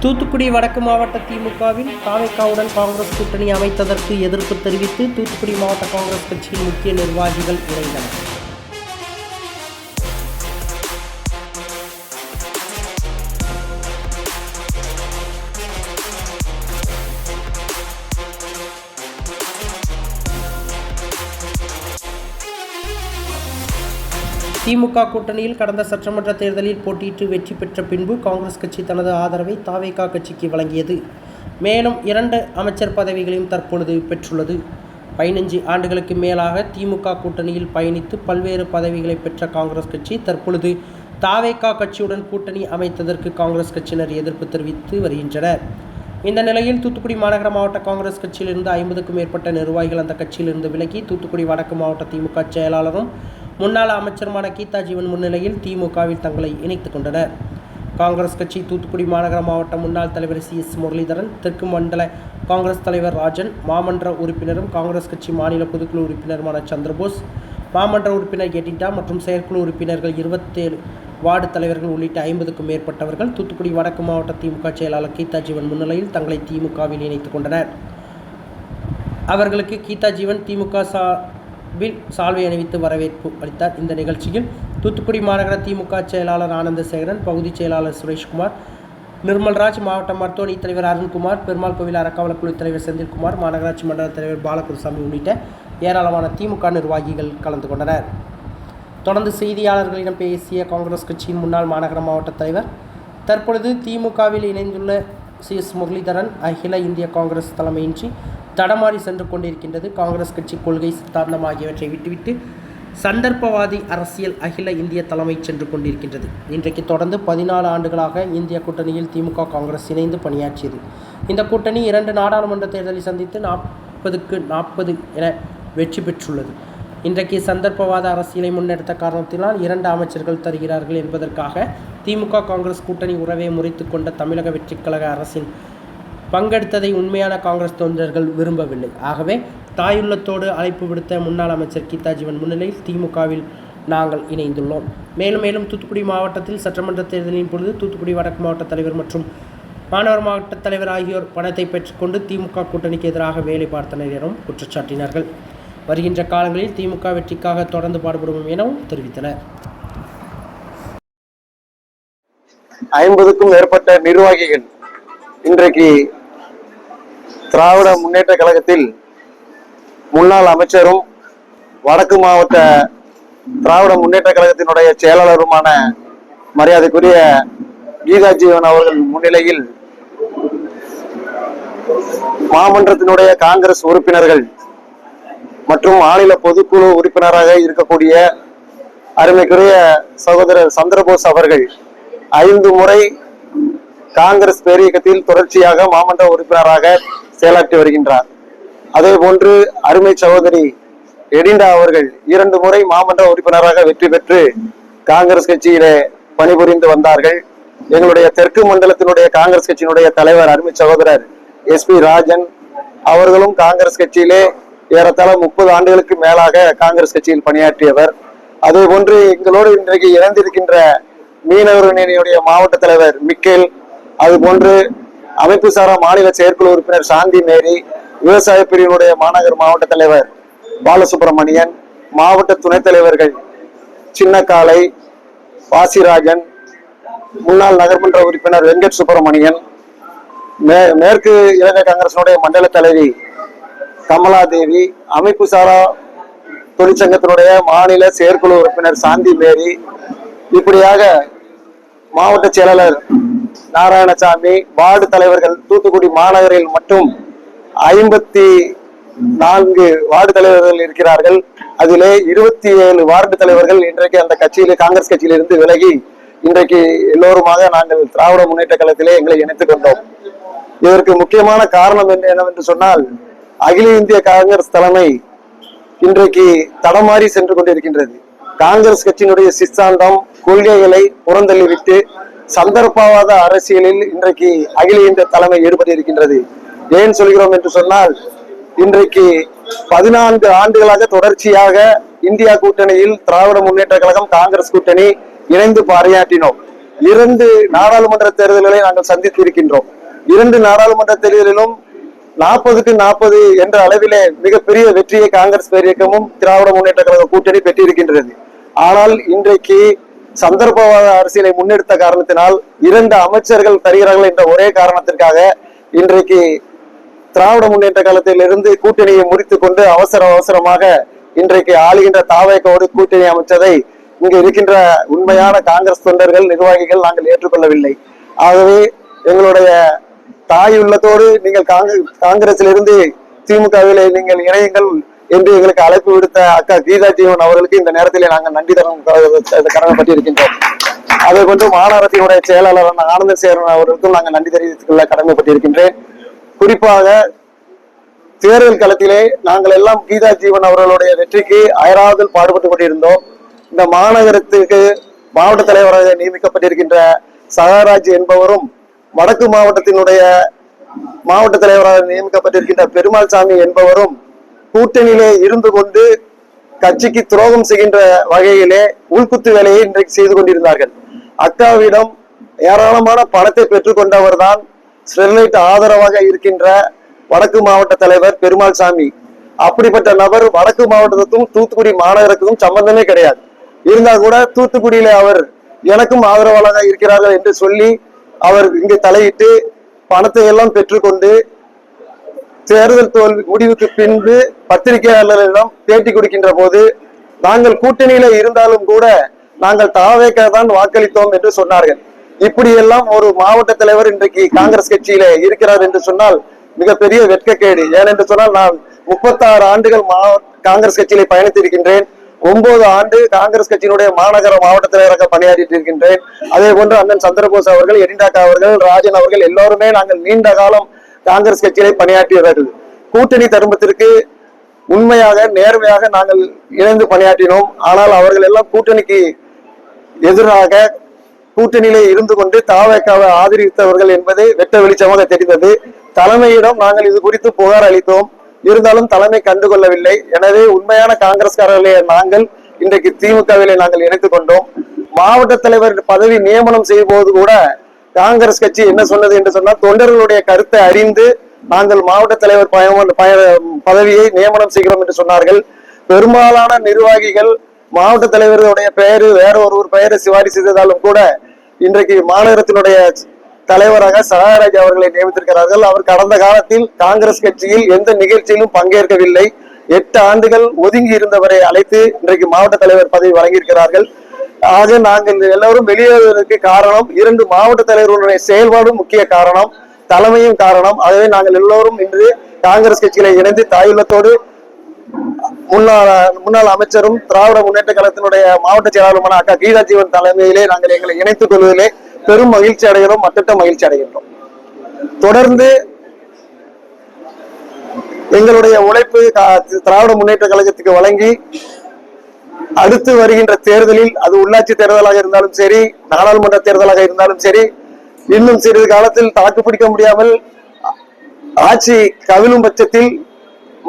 தூத்துக்குடி வடக்கு மாவட்ட திமுகவில் தாவேகாவுடன் காங்கிரஸ் கூட்டணி அமைத்ததற்கு எதிர்ப்பு தெரிவித்து தூத்துக்குடி மாவட்ட காங்கிரஸ் கட்சியின் முக்கிய நிர்வாகிகள் இணைந்தனர். திமுக கூட்டணியில் கடந்த சட்டமன்ற தேர்தலில் போட்டியிட்டு வெற்றி பெற்ற பின்பு காங்கிரஸ் கட்சி தனது ஆதரவை தாவேகா கட்சிக்கு வழங்கியது. மேலும் 2 அமைச்சர் பதவிகளையும் தற்பொழுது பெற்றுள்ளது. 15 ஆண்டுகளுக்கு மேலாக திமுக கூட்டணியில் பயணித்து பல்வேறு பதவிகளை பெற்ற காங்கிரஸ் கட்சி தற்பொழுது தாவேகா கட்சியுடன் கூட்டணி அமைத்ததற்கு காங்கிரஸ் கட்சியினர் எதிர்ப்பு தெரிவித்து வருகின்றனர். இந்த நிலையில் தூத்துக்குடி மாநகர மாவட்ட காங்கிரஸ் கட்சியிலிருந்து 50க்கும் மேற்பட்ட நிர்வாகிகள் அந்த கட்சியிலிருந்து விலகி தூத்துக்குடி வடக்கு மாவட்ட திமுக செயலாளரும் முன்னாள் அமைச்சருமான கீதா ஜீவன் முன்னிலையில் திமுகவில் தங்களை இணைத்துக் கொண்டனர். காங்கிரஸ் கட்சி தூத்துக்குடி மாநகர மாவட்ட முன்னாள் தலைவர் CS முரளிதரன், தெற்கு மண்டல காங்கிரஸ் தலைவர் ராஜன், மாமன்ற உறுப்பினரும் காங்கிரஸ் கட்சி மாநில பொதுக்குழு உறுப்பினருமான சந்திரபோஸ், மாமன்ற உறுப்பினர் எடிட்டா மற்றும் செயற்குழு உறுப்பினர்கள் 27 வார்டு தலைவர்கள் உள்ளிட்ட 50க்கும் மேற்பட்டவர்கள் தூத்துக்குடி வடக்கு மாவட்ட திமுக செயலாளர் கீதா ஜீவன் முன்னிலையில் தங்களை திமுகவில் இணைத்துக் கொண்டனர். அவர்களுக்கு கீதா ஜீவன் திமுக சால்வை அணிவித்து வரவேற்பு அளித்தார். இந்த நிகழ்ச்சியில் தூத்துக்குடி மாநகர திமுக செயலாளர் ஆனந்தசேகரன், பகுதி செயலாளர் சுரேஷ்குமார், நிர்மல்ராஜ், மாவட்ட மருத்துவ அணி தலைவர் அருண்குமார், பெருமாள் கோவில் அறக்காவலர் குழு தலைவர் செந்தில்குமார், மாநகராட்சி மண்டல தலைவர் பாலகுருசாமி உள்ளிட்ட ஏராளமான திமுக நிர்வாகிகள் கலந்து கொண்டனர். தொடர்ந்து செய்தியாளர்களிடம் பேசிய காங்கிரஸ் கட்சியின் முன்னாள் மாநகர மாவட்ட தலைவர், தற்பொழுது திமுகவில் இணைந்துள்ள CS முரளிதரன் அகில இந்திய காங்கிரஸ் தலைமையின்றி தடமாறி சென்று கொண்டிருக்கின்றது. காங்கிரஸ் கட்சி கொள்கை, சித்தாந்தம் ஆகியவற்றை விட்டுவிட்டு சந்தர்ப்பவாதி அரசியல் அகில இந்திய தலைமை சென்று கொண்டிருக்கின்றது. இன்றைக்கு தொடர்ந்து 14 ஆண்டுகளாக இந்திய கூட்டணியில் திமுக காங்கிரஸ் இணைந்து பணியாற்றியது. இந்த கூட்டணி 2 நாடாளுமன்ற தேர்தலை சந்தித்து 40க்கு 40 என வெற்றி பெற்றுள்ளது. இன்றைக்கு சந்தர்ப்பவாத அரசியலை முன்னெடுத்த காரணத்தினால் 2 அமைச்சர்கள் தருகிறார்கள் என்பதற்காக திமுக காங்கிரஸ் கூட்டணி உறவை முறித்து கொண்ட தமிழக வெற்றிக் கழக அரசின் பங்கெடுத்ததை உண்மையான காங்கிரஸ் தொண்டர்கள் விரும்பவில்லை. ஆகவே தாயுள்ளத்தோடு அழைப்பு விடுத்த முன்னாள் அமைச்சர் கீதா ஜீவன் முன்னிலையில் திமுகவில் நாங்கள் இணைந்துள்ளோம். மேலும் தூத்துக்குடி மாவட்டத்தில் சட்டமன்ற தேர்தலின் பொழுது தூத்துக்குடி வடக்கு மாவட்ட தலைவர் மற்றும் மாநகர் மாவட்ட தலைவர் ஆகியோர் பணத்தை பெற்றுக்கொண்டு திமுக கூட்டணிக்கு எதிராக வேலை பார்த்தனர் எனவும் குற்றச்சாட்டினார்கள். வருகின்ற காலங்களில் திமுக வெற்றிக்காக தொடர்ந்து பாடுபடுவோம் எனவும் தெரிவித்தனர். 50க்கும் மேற்பட்ட நிர்வாகிகள் இன்றைக்கு திராவிட முன்னேற்ற கழகத்தில் முன்னாள் அமைச்சரும் வடக்கு மாவட்ட திராவிட முன்னேற்ற கழகத்தினுடைய செயலாளருமான மரியாதைக்குரிய கீதா ஜீவன் அவர்கள் முன்னிலையில் மாமன்றத்தினுடைய காங்கிரஸ் உறுப்பினர்கள் மற்றும் மாநில பொதுக்குழு உறுப்பினராக இருக்கக்கூடிய அருமைக்குரிய சகோதரர் சந்திரபோஸ் அவர்கள் 5 முறை காங்கிரஸ் பேரியக்கத்தில் தொடர்ச்சியாக மாமன்ற உறுப்பினராக செயலாற்றி வருகின்றார். அதே போன்று அருமை சகோதரி எடிண்டா அவர்கள் 2 முறை மாமன்ற உறுப்பினராக வெற்றி பெற்று காங்கிரஸ் கட்சியிலே பணிபுரிந்து வந்தார்கள். எங்களுடைய தெற்கு மண்டலத்தினுடைய காங்கிரஸ் கட்சியினுடைய தலைவர் அருமை சகோதரர் SP ராஜன் அவர்களும் காங்கிரஸ் கட்சியிலே ஏறத்தாழ 30 ஆண்டுகளுக்கு மேலாக காங்கிரஸ் கட்சியில் பணியாற்றியவர். அதே போன்று எங்களோடு இன்றைக்கு இணைந்திருக்கின்ற மீனவர் அணியினுடைய மாவட்ட தலைவர் மிக்கேல், அதுபோன்று அமைப்பு சாரா மாநில செயற்குழு உறுப்பினர் சாந்தி மேரி, விவசாய பிரிவினுடைய மாநகர் மாவட்ட தலைவர் பாலசுப்ரமணியன், மாவட்ட துணைத் தலைவர்கள் சின்னக்காலை, வாசிராஜன், முன்னாள் நகர்மன்ற உறுப்பினர் வெங்கட் சுப்பிரமணியன், மேற்கு இலங்கை காங்கிரசினுடைய மண்டல தலைவி கமலாதேவி, அமைப்பு சாரா தொழிற்சங்கத்தினுடைய மாநில செயற்குழு உறுப்பினர் சாந்தி மேரி, இப்படியாக மாவட்ட செயலாளர் நாராயணசாமி, வார்டு தலைவர்கள் தூத்துக்குடி மாநகரில் மட்டும் 54 வார்டு தலைவர்கள் இருக்கிறார்கள். அதிலே 27 வார்டு தலைவர்கள் இன்றைக்கு அந்த கட்சியிலே காங்கிரஸ் கட்சியிலிருந்து விலகி இன்றைக்கு எல்லோருமாக நாங்கள் திராவிட முன்னேற்ற கழகத்திலே எங்களை இணைத்துக் கொண்டோம். இதற்கு முக்கியமான காரணம் என்னவென்று சொன்னால், அகில இந்திய காங்கிரஸ் தலைமை இன்றைக்கு தடமாறி சென்று கொண்டிருக்கின்றது. காங்கிரஸ் கட்சியினுடைய சித்தாந்தம், கொள்கைகளை புறந்தள்ளிவிட்டு சந்தர்ப்பவாத அரசியலில் இன்றைக்கு அகில இந்திய தலைமை ஈடுபட்டு இருக்கின்றது. ஏன் சொல்கிறோம் என்று சொன்னால், இன்றைக்கு 14 ஆண்டுகளாக தொடர்ச்சியாக இந்தியா கூட்டணியில் திராவிட முன்னேற்ற கழகம் காங்கிரஸ் கூட்டணி இணைந்து பணியாற்றினோம். 2 நாடாளுமன்ற தேர்தல்களை நாங்கள் சந்தித்து இருக்கின்றோம். 2 நாடாளுமன்ற தேர்தலிலும் 40க்கு 40 என்ற அளவிலே மிகப்பெரிய வெற்றியை காங்கிரஸ் பேரியக்கமும் திராவிட முன்னேற்ற கழக கூட்டணி பெற்றிருக்கின்றது. ஆனால் இன்றைக்கு சந்தர்ப்பவாத அரசியலை முன்னெடுத்த காரணத்தினால் 2 அமைச்சர்கள் தருகிறார்கள் என்ற ஒரே காரணத்திற்காக இன்றைக்கு திராவிட முன்னேற்ற கழகத்திலிருந்து கூட்டணியை முறித்துக் கொண்டு அவசரமாக இன்றைக்கு ஆளுகின்ற தாவேக்கோடு கூட்டணி அமைச்சதை இங்கு இருக்கின்ற உண்மையான காங்கிரஸ் தொண்டர்கள் நிர்வாகிகள் நாங்கள் ஏற்றுக்கொள்ளவில்லை. ஆகவே எங்களுடைய தாய் உள்ளத்தோடு நீங்கள் காங்கிரசிலிருந்து திமுகவிலே நீங்கள் இணையுங்கள் என்று எங்களுக்கு அழைப்பு விடுத்த அக்கா கீதா ஜீவன் அவர்களுக்கு இந்த நேரத்திலே நாங்கள் நன்றி கடமைப்பட்டிருக்கின்றோம். அதை கொண்டு மாநகரத்தினுடைய செயலாளர் ஆனந்த சேரன் அவர்களுக்கும் நாங்கள் நன்றி தெரிவித்துக் கொள்ள கடமைப்பட்டிருக்கின்றேன். குறிப்பாக தேர்தல் களத்திலே நாங்கள் எல்லாம் கீதா ஜீவன் அவர்களுடைய வெற்றிக்கு அயராவதில் பாடுபட்டு கொண்டிருந்தோம். இந்த மாநகரத்துக்கு மாவட்ட தலைவராக நியமிக்கப்பட்டிருக்கின்ற சகாராஜ் என்பவரும் வடக்கு மாவட்டத்தினுடைய மாவட்ட தலைவராக நியமிக்கப்பட்டிருக்கின்ற பெருமாள் சாமி என்பவரும் கூட்டணியிலே இருந்து கொண்டு கட்சிக்கு துரோகம் செய்கின்ற வகையிலே உள்குத்து வேலையை இன்றைக்கு செய்து கொண்டிருந்தார்கள். அக்காவிடம் ஏராளமான பணத்தை பெற்றுக் கொண்டவர் தான் ஸ்டெர்லைட் ஆதரவாக இருக்கின்ற வடக்கு மாவட்ட தலைவர் பெருமாள் சாமி. அப்படிப்பட்ட நபர் வடக்கு மாவட்டத்துக்கும் தூத்துக்குடி மாநகரத்துக்கும் சம்பந்தமே கிடையாது. இருந்தால் கூட தூத்துக்குடியில அவர் எனக்கும் ஆதரவாளராக இருக்கிறார்கள் என்று சொல்லி அவர் இங்கு தலையிட்டு பணத்தை எல்லாம் பெற்றுக்கொண்டு தேர்தல் தோல்வி முடிவுக்கு பின்பு பத்திரிகையாளர்களிடம் பேட்டி கொடுக்கின்ற போது நாங்கள் கூட்டணியில இருந்தாலும் கூட நாங்கள் தாவேக்க தான் வாக்களித்தோம் என்று சொன்னார்கள். இப்படியெல்லாம் ஒரு மாவட்ட தலைவர் இன்றைக்கு காங்கிரஸ் கட்சியில இருக்கிறார் என்று சொன்னால் மிகப்பெரிய வெட்கக்கேடு. ஏனென்று சொன்னால் நான் 36 ஆண்டுகள் காங்கிரஸ் கட்சியில பயணித்திருக்கின்றேன். 9 ஆண்டு காங்கிரஸ் கட்சியினுடைய மாநகர மாவட்ட தலைவராக பணியாற்றிட்டு இருக்கின்றேன். அதே போன்று அண்ணன் சந்திரபோஸ் அவர்கள், எரிண்டாக்கா அவர்கள், ராஜன் அவர்கள் எல்லோருமே நாங்கள் நீண்ட காலம் காங்கிரஸ் கட்சியிலே பணியாற்றியவர்கள். கூட்டணி தருமத்திற்கு உண்மையாக நேர்மையாக நாங்கள் இணைந்து பணியாற்றினோம். ஆனால் அவர்கள் எல்லாம் கூட்டணிக்கு எதிராக கூட்டணியிலே இருந்து கொண்டு தாவேக்காவை ஆதரித்தவர்கள் என்பது வெட்ட வெளிச்சமாக தெரிந்தது. தலைமையிடம் நாங்கள் இது குறித்து புகார் அளித்தோம். இருந்தாலும் தலைமை கண்டுகொள்ளவில்லை. எனவே உண்மையான காங்கிரஸ்காரர்களே நாங்கள் இன்றைக்கு திமுகவிலே நாங்கள் இணைத்துக் கொண்டோம். மாவட்ட தலைவர் பதவி நியமனம் செய்யும் போது கூட காங்கிரஸ் கட்சி என்ன சொன்னது என்று சொன்னால், தொண்டர்களுடைய கருத்தை அறிந்து நாங்கள் மாவட்ட தலைவர் பதவியை நியமனம் செய்கிறோம் என்று சொன்னார்கள். பெரும்பாலான நிர்வாகிகள் மாவட்ட தலைவர்களுடைய பெயரு வேற ஒரு பெயரை சிபாரிசு செய்ததாலும் கூட இன்றைக்கு மாநகரத்தினுடைய தலைவராக சகாராஜ் அவர்களை நியமித்திருக்கிறார்கள். அவர் கடந்த காலத்தில் காங்கிரஸ் கட்சியில் எந்த நிகழ்ச்சியிலும் பங்கேற்கவில்லை. 8 ஆண்டுகள் ஒதுங்கி இருந்தவரை அழைத்து இன்றைக்கு மாவட்ட தலைவர் பதவி வழங்கியிருக்கிறார்கள். ஆக நாங்கள் எல்லோரும் வெளியேறுவதற்கு காரணம் 2 மாவட்ட தலைவர்களுடைய செயல்பாடும் முக்கிய காரணம், தலைமையும் காரணம். ஆகவே நாங்கள் எல்லோரும் இன்று காங்கிரஸ் கட்சியில இணைந்து தாயுள்ளத்தோடு முன்னாள் அமைச்சரும் திராவிட முன்னேற்ற கழகத்தினுடைய மாவட்ட செயலாளருமான அக்கா கீதா ஜீவன் தலைமையிலே நாங்கள் எங்களை இணைத்துக் கொள்வதிலே பெரும் மகிழ்ச்சி அடைகிறோம், மற்ற மகிழ்ச்சி அடைகின்றோம். தொடர்ந்து எங்களுடைய உழைப்பு திராவிட முன்னேற்ற கழகத்துக்கு வழங்கி அடுத்து வருகின்ற தேர்தலில் அது உள்ளாட்சி தேர்தலாக இருந்தாலும் சரி, நாடாளுமன்ற தேர்தலாக இருந்தாலும் சரி, இன்னும் சிறிது காலத்தில் தாக்குப்பிடிக்க முடியாமல் ஆட்சி கவிழும் பட்சத்தில்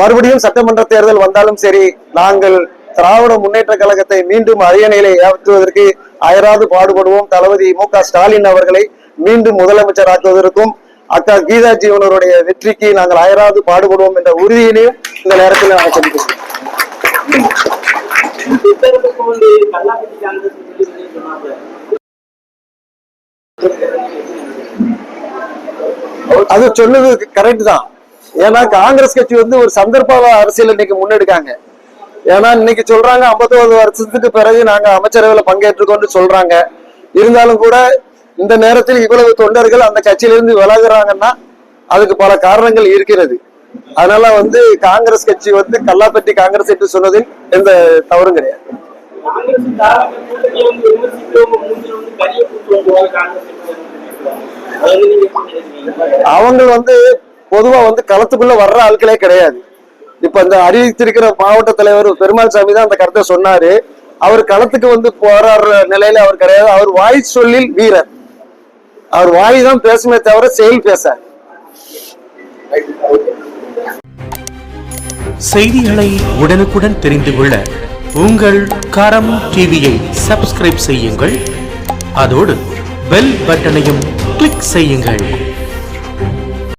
மறுபடியும் சட்டமன்ற தேர்தல் வந்தாலும் சரி, நாங்கள் திராவிட முன்னேற்ற கழகத்தை மீண்டும் அரியணையிலே ஏற்றுவதற்கு அயராது பாடுபடுவோம். தளபதி மு.க. ஸ்டாலின் அவர்களை மீண்டும் முதலமைச்சர் ஆக்குவதற்கும் அக்கா கீதா ஜீவனருடைய வெற்றிக்கு நாங்கள் அயராது பாடுபடுவோம் என்ற உறுதியினையும் இந்த நேரத்தில் நாங்கள் சந்திக்கிறோம். அது சொன்னது கரெக்ட் தான். ஏன்னா காங்கிரஸ் கட்சி ஒரு சந்தர்ப்ப அரசியல் இன்னைக்கு முன்னெடுக்காங்க. ஏன்னா இன்னைக்கு சொல்றாங்க 59 வருஷத்துக்கு பிறகு நாங்க அமைச்சரவையில பங்கேற்றுக்கொண்டு சொல்றாங்க. இருந்தாலும் கூட இந்த நேரத்தில் இவ்வளவு தொண்டர்கள் அந்த கட்சியிலிருந்து விலகுறாங்கன்னா அதுக்கு பல காரணங்கள் இருக்கிறது. அதனால காங்கிரஸ் கட்சி கல்லாப்பட்டி காங்கிரஸ் என்று சொன்னதில் எந்த தவறும் கிடையாது. அவங்க பொதுவா களத்துக்குள்ள வர்ற ஆட்களே கிடையாது. இப்ப இந்த அறிவித்திருக்கிற மாவட்ட தலைவர் பெருமாள் சாமி தான் அந்த கருத்தை சொன்னாரு. அவர் களத்துக்கு போராடுற நிலையில அவர் கிடையாது. அவர் வாய் சொல்லில் வீரர். அவர் வாய் தான் பேசுமே தவிர செயல் பேச. செய்திகளை உடனுக்குடன் தெரிந்து கொள்ள உங்கள் கரம் டிவியை சப்ஸ்கிரைப் செய்யுங்கள். அதோடு பெல் பட்டனையும் கிளிக் செய்யுங்கள்.